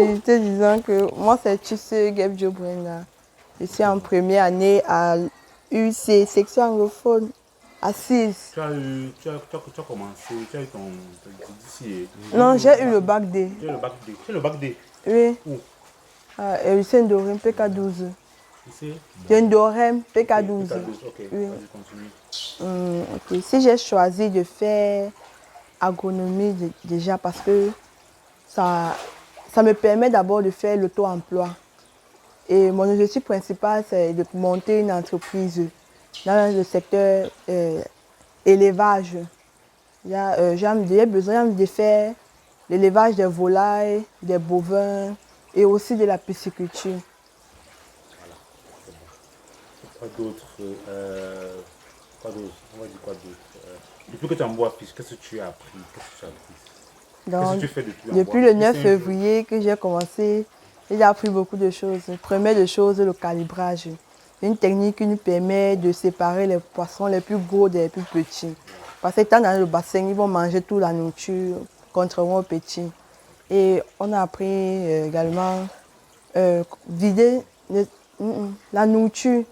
En te disant que moi, c'est Tissé Gebjo Brenda. Je suis en première année à UC, section anglophone, assise. Tu as commencé, tu as eu ton d'ici. Non, j'ai eu le bac D. Tu as eu le bac D. Tu as le bac D. Oui. Où? Lycée Ndorem, PK12. Lycée J'ai Ndorem, PK12. PK12, ok. Oui. Vas-y, continue. Ok. Si j'ai choisi de faire agronomie déjà parce que ça me permet d'abord de faire l'auto-emploi. Et mon objectif principal, c'est de monter une entreprise dans le secteur élevage. J'ai besoin de faire l'élevage des volailles, des bovins et aussi de la pisciculture. Voilà, c'est bon. Quoi d'autre Quoi d'autre On va dire quoi d'autre Depuis que tu es en bois fiche, qu'est-ce que tu as appris? Qu'est-ce que tu fais depuis en bois? Depuis le 9 février que j'ai commencé, j'ai appris beaucoup de choses. Première des choses, le calibrage. C'est une technique qui nous permet de séparer les poissons les plus gros des plus petits. Parce que quand dans le bassin, ils vont manger toute la nourriture, contrairement aux petits. Et on a appris également vider la nourriture,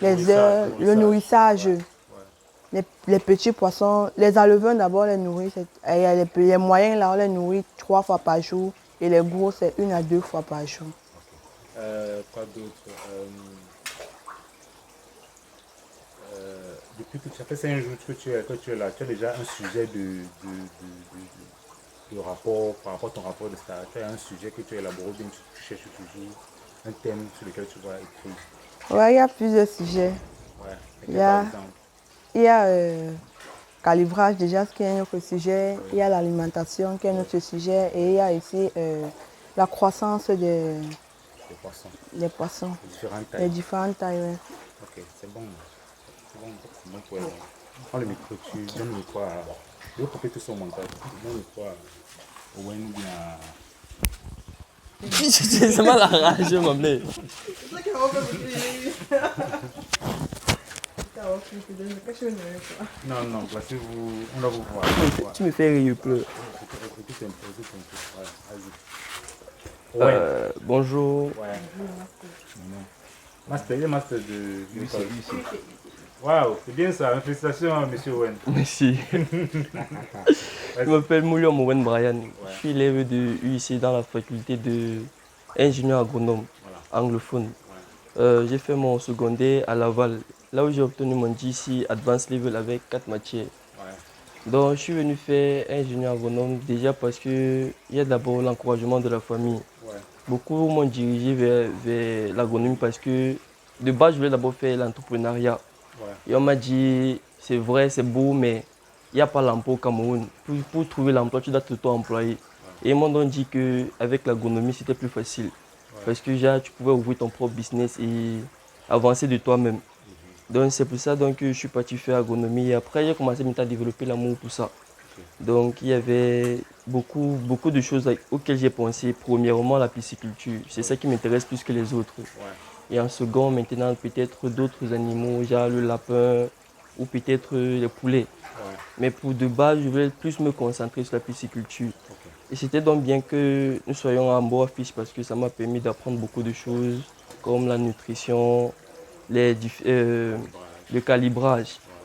les heures, le nourrissage. Ouais. Les petits poissons, les éleveurs d'abord les nourrissent. Les moyens là, on les nourrit 3 fois par jour et les gros c'est 1 à 2 fois par jour. Quoi d'autre Depuis que ça fait 5 jours que tu es là, tu as déjà un sujet de rapport, par rapport à ton rapport de stage. Tu as un sujet que tu as élaboré, bien tu cherches toujours un thème sur lequel tu vas écrire. Ouais, il y a plusieurs sujets. Ouais. Il y a calibrage déjà, ce qui est un autre sujet. Oui. Il y a l'alimentation qui est un autre sujet. Et il y a ici la croissance des poissons. Les différentes tailles. Ouais. Ok, c'est bon. C'est bon pour elle. Prends le micro, tu donnes le micro à... Je vais couper tout son montage. Donne le micro à Owen ou bien à... C'est mal la rage, m'amener. Non, placez-vous, on va vous voir. Tu me fais rire, pleu. Bonjour. Ouais. Master, il est master de l'école. Waouh, c'est bien ça. Félicitations, monsieur Owen. Merci. Je m'appelle Moulion Owen Brian. Ouais. Je suis élève de UIC dans la faculté d'ingénieur agronome anglophone. Ouais. J'ai fait mon secondaire à Laval, là où j'ai obtenu mon GC Advanced Level avec 4 matières. Ouais. Donc je suis venu faire ingénieur agronome déjà parce qu'il y a d'abord l'encouragement de la famille. Ouais. Beaucoup m'ont dirigé vers l'agronomie parce que de base je voulais d'abord faire l'entrepreneuriat. Ouais. Et on m'a dit, c'est vrai, c'est beau, mais il n'y a pas l'emploi au Cameroun. Pour trouver l'emploi, tu dois t'auto-employer. Ouais. Et ils m'ont donc dit qu'avec l'agronomie, c'était plus facile. Ouais. Parce que tu pouvais ouvrir ton propre business et avancer de toi-même. Donc c'est pour ça que je suis parti faire agronomie. Et après, j'ai commencé à développer l'amour pour ça. Donc il y avait beaucoup de choses auxquelles j'ai pensé. Premièrement, la pisciculture. C'est ça qui m'intéresse plus que les autres. Ouais. Et en second, maintenant, peut-être d'autres animaux, genre le lapin ou peut-être les poulets. Ouais. Mais pour de base, je voulais plus me concentrer sur la pisciculture. Okay. Et c'était donc bien que nous soyons en bois fiche parce que ça m'a permis d'apprendre beaucoup de choses comme la nutrition, le calibrage. Voilà.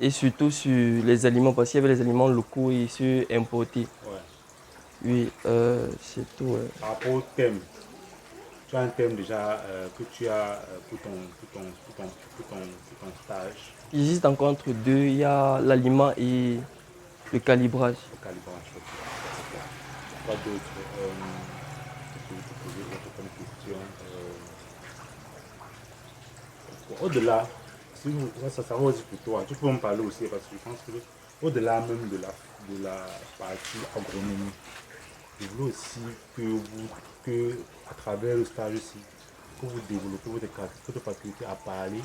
Et surtout sur les aliments parce qu'il y avait les aliments locaux et ceux importés. Ouais. Oui, c'est tout. Ouais. Par rapport au thème, tu as un thème déjà que tu as pour ton stage. Il existe encore entre deux, il y a l'aliment et le calibrage. Le calibrage, ok. Quoi d'autre je vais te poser une question. Au-delà, ça va aussi pour toi. Tu peux me parler aussi parce que je pense que au-delà même de la partie agronomie, je voulais aussi que à travers le stage aussi, que vous développez votre faculté à parler,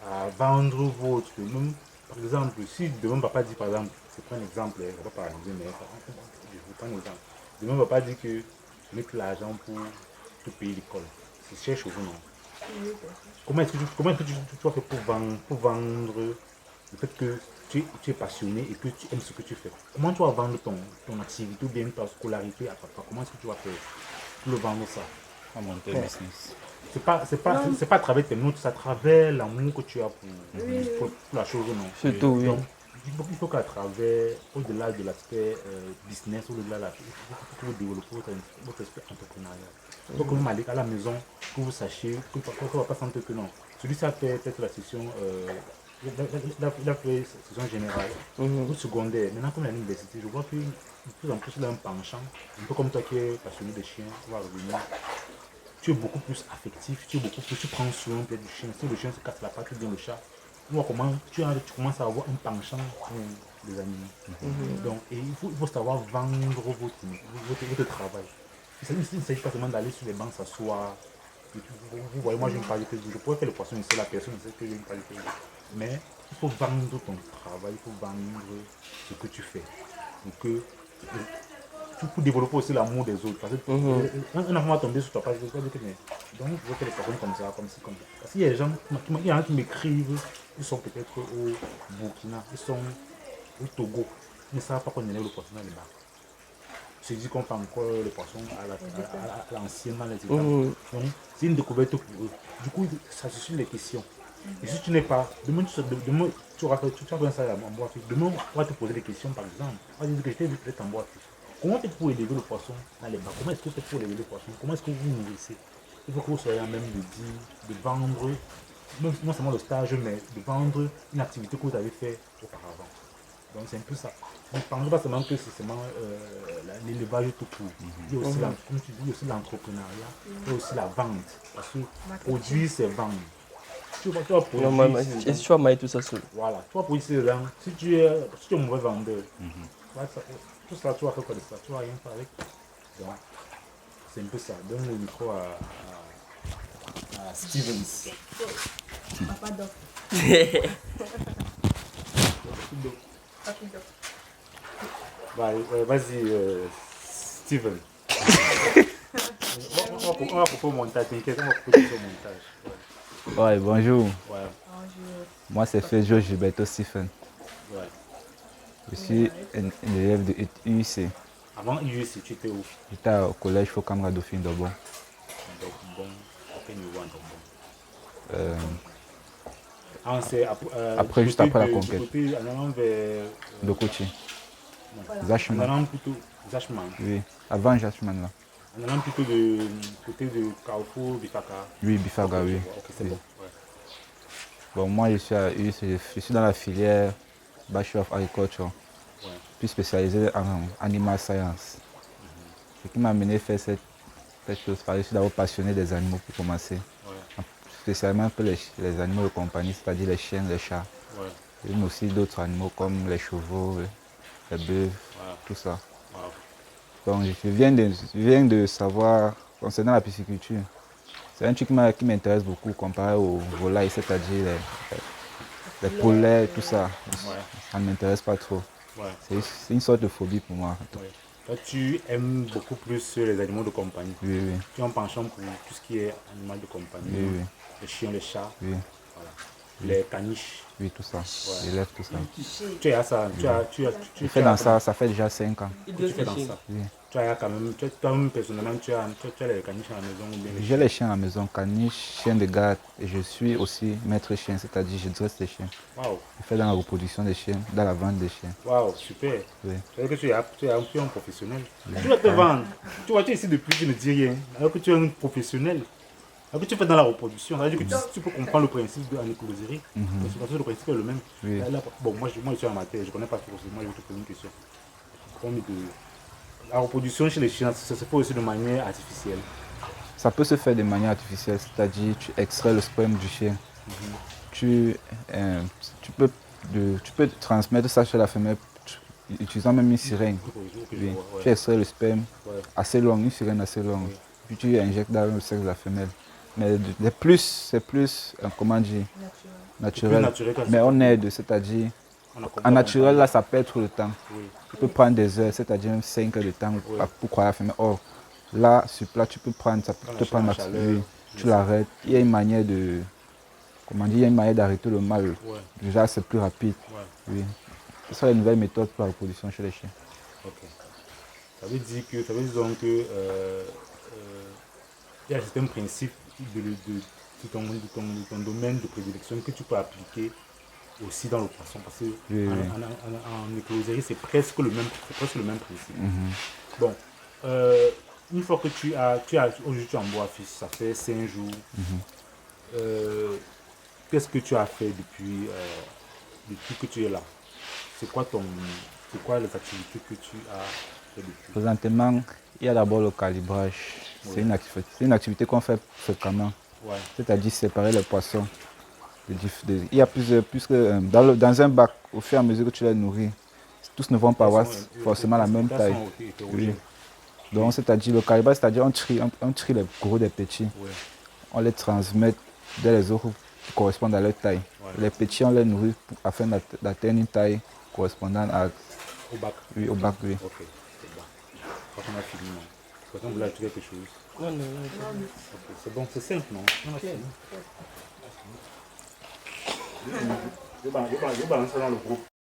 à vendre votre même. Par exemple, si demain papa dit par exemple, je prends un exemple, je ne vais pas parler, mais je prends un exemple. Demain papa dit que je mets l'argent pour te payer l'école. C'est cher chez vous, non? Comment est-ce que tu vas faire pour vendre le fait que tu es passionné et que tu aimes ce que tu fais? Comment tu vas vendre ton activité ou bien ta scolarité à papa? Comment est-ce que tu vas faire? pour le vendre ça. À monter le business. C'est pas à travers tes notes, c'est à travers l'amour que tu as pour la chose, non. Surtout, oui. Donc, il faut qu'à travers, au-delà de l'aspect business, au-delà de il faut que vous développez votre esprit entrepreneurial. Il faut que vous m'allez à la maison, que vous sachiez, que ne va pas sentir que non. Celui-ci a fait peut-être la session, il a fait session générale, ou secondaire. Maintenant, comme à l'université, je vois que de plus en plus il a un penchant, un peu comme toi qui es passionné de chiens, tu vas revenir. Tu es beaucoup plus affectif, tu prends soin peut-être du chien. Si le chien se casse la patte, ou bien le chat, tu commences à avoir un penchant pour les animaux. Donc, et il faut savoir vendre votre travail. Il ne s'agit pas seulement d'aller sur les bancs, s'asseoir. Vous voyez, moi je ne parle que je pourrais faire le poisson, c'est la personne, ne sait que je ne parle que mais il faut vendre ton travail, il faut vendre ce que tu fais. Donc, pour développer aussi l'amour des autres. Parce que un enfant va tomber sur ta page, je vais dire que donc je veux faire des personnes comme ça, comme ci, comme ça. Parce qu'il y a des gens qui m'écrivent, ils sont peut-être au Burkina, ils sont au Togo, ils ne savent pas qu'on élève le poisson dans les bars. Je dis qu'on fait encore le poisson à l'ancienne dans les états. Donc c'est une découverte pour eux. Du coup, ça suscite les questions. Et si tu n'es pas, demain tu auras fait ça en boîte. Demain, on va te poser des questions, par exemple. On va dire que je t'ai vu peut-être en boîte. Comment faites-vous pour élever le poisson dans les bars? Comment est-ce que vous faites pour élever le poisson? Comment est-ce que vous nourrissez? Il faut que vous soyez à même de dire, de vendre, non seulement le stage, mais de vendre une activité que vous avez fait auparavant. Donc c'est un peu ça. Ne pensez pas seulement que c'est seulement l'élevage tout court. Il y a aussi, comme tu dis, il y a aussi l'entrepreneuriat, il y a aussi la vente. Parce que produire, c'est vendre. Tu vas produire. Et si tu vas mailler tout ça seul? Voilà, tu vas produire ces gens. Si tu es un mauvais vendeur, tout ça, tu vas faire quoi de ça? Tu vas rien faire avec. Donc, c'est un peu ça. Donne le micro à Stevens. Papa Doc. Vas-y, Steven. On va couper au montage, t'inquiète, on va couper au montage. Ouais, bonjour. Ouais. Bonjour. Moi, c'est Fedjo Gilberto Stephen. Ouais. Je suis un élève de UIC. Avant UIC, tu étais où? J'étais au collège Fokamra Dauphine d'Obon. Donc, bon, à quel niveau en Après, juste après la conquête. En allant vers. Dokochi. En Zachman. allant plutôt. Zachman. Oui, avant Zachman là. En allant plutôt de côté de Carrefour, Bifaka. Oui, Bifaga, oui. Ok, c'est Oui. bon. Ouais. Bon, moi, je suis à UIC, je suis dans la filière Bachelor of Agriculture, Ouais. puis spécialisé en Animal Science. Ce qui m'a amené à faire cette chose, je suis d'abord passionné des animaux pour commencer. Ouais. Spécialement un peu les animaux de compagnie, c'est-à-dire les chiens, les chats. Ouais. Mais aussi d'autres animaux comme les chevaux, les bœufs, tout ça. Wow. Donc je viens de savoir, concernant la pisciculture, c'est un truc qui m'intéresse beaucoup comparé aux volailles, c'est-à-dire les poulets, tout ça. Ouais. Ça ne m'intéresse pas trop. Ouais. C'est une sorte de phobie pour moi. Ouais. Toi, tu aimes beaucoup plus les animaux de compagnie. Oui, oui. Tu as un penchant pour tout ce qui est animal de compagnie. Oui, oui. Les chiens, les chats, Oui, voilà. Les caniches. oui, tout ça. Ouais. J'élève tout ça. Tu as ça. Je fais dans ça, ça fait déjà 5 ans. Tu fais dans ça. Oui. Tu as quand même, toi-même personnellement, tu as les caniches à la maison ou bien les J'ai chiens. les chiens à la maison, caniche, chien de garde, et je suis aussi maître chien, c'est-à-dire je dresse les chiens. Waouh, Je fais dans la reproduction des chiens, dans la vente des chiens. waouh, super. Oui. Ça veut dire que tu es un professionnel. Tu vas te vendre. Tu vois, tu es ici depuis, tu ne dis rien. Alors que tu es un professionnel. Alors que tu fais dans la reproduction. Ça veut dire que tu peux comprendre le principe de l'anécloserie. Parce que le principe est le même. Oui. Là, bon, moi, je suis amateur, je ne connais pas trop. Moi, je vais te poser une question. La reproduction chez les chiens, ça se fait aussi de manière artificielle. Ça peut se faire de manière artificielle, c'est-à-dire tu extrais le sperme du chien. Tu peux transmettre ça chez la femelle utilisant même une sirène. Oui. Ouais. Tu extrais le sperme Ouais. assez long, une sirène assez longue. Puis tu injectes dans le sexe de la femelle. Mais c'est plus, comment dire, naturel. naturel que Mais on aide, c'est-à-dire, en naturel, là, ça peut être le temps. Oui. Tu peux prendre des heures, c'est-à-dire même 5 heures de temps pour croire la femelle. Or, là, sur place, tu peux prendre, ça peut te prendre la maximum. chaleur, Tu l'arrêtes. Il y a une manière de, comment dire, il y a une manière d'arrêter le mal. Ouais. Déjà, c'est plus rapide. Ouais. Oui. Ce sont les nouvelles méthodes pour la reproduction chez les chiens. Ok. Ça veut dire donc que il y a certains principes de ton domaine de prédilection que tu peux appliquer aussi dans le poisson. Parce qu'en écloserie, c'est presque le même principe. Bon, une fois que aujourd'hui tu es en bois fiche, ça fait 5 jours. Qu'est-ce que tu as fait depuis que tu es là? C'est quoi les activités que tu as fait depuis? Présentement, il y a d'abord le calibrage. C'est une activité qu'on fait fréquemment. Ouais. C'est-à-dire séparer les poissons. Il y a dans un bac, au fur et à mesure que tu les nourris, tous ne vont pas avoir forcément la même taille. Oui. Donc, c'est-à-dire le calibrage, c'est-à-dire on trie les gros des petits. Ouais. On les transmet dans les autres qui correspondent à leur taille. Ouais. Les petits, on les nourrit afin d'atteindre une taille correspondant au bac. Oui, au bac, oui. Ok, c'est bon. Je crois qu'on a fini. Non? Par exemple, vous voulez ajouter quelque chose? Non. Okay, c'est bon, c'est simple, non? On a fini. Je vais balancer dans le groupe.